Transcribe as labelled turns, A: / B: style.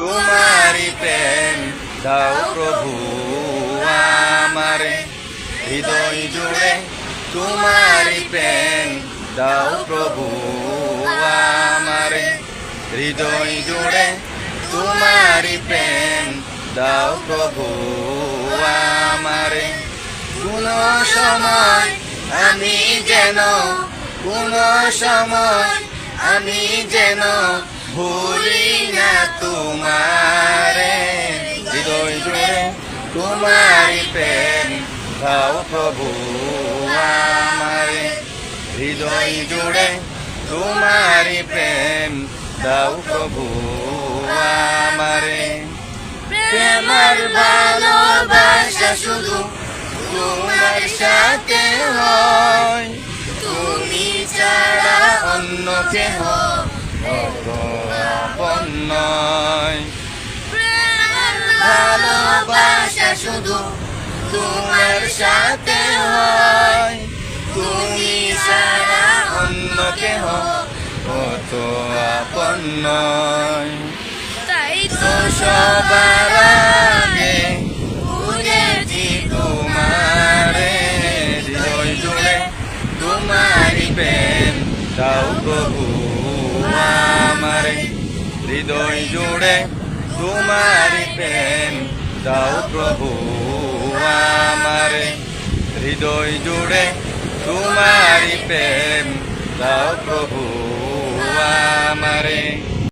A: তোমারি প্রেম দাও প্রভু আমারে, হৃদয় জুড়ে তোমারি প্রেম দাও প্রভু আমারে, হৃদয় জুড়ে তোমারি প্রেম দাও প্রভু আমারে। কোন সময় আমি যেন, কোন সময় আমি যেন ভুলি না তোমারে, হৃদয় জুড়ে তোমারি প্রেম দাও প্রভু আমারে, হৃদয় জুড়ে তোমারি প্রেম দাও প্রভু আমারে। প্রেমের ভালোবাসা শুধু তোমার সাথে হয়, তুমি ছাড়া অন্য কেহ আপন নয়। প্রেমের ভালোবাসা শুধু তোমার সাথে হয়, তুমি ছাড়া অন্য কেহ কত আপন নয়। তাই তো সবার আগে বুঝেছি তোমারে, হৃদয় জুড়ে তোমারি প্রেম দাও প্রভু আমারে, হৃদয় জুড়ে তোমারি প্রেম দাও প্রভু আমারে, হৃদয় জুড়ে তোমারি প্রেম দাও প্রভু আমারে।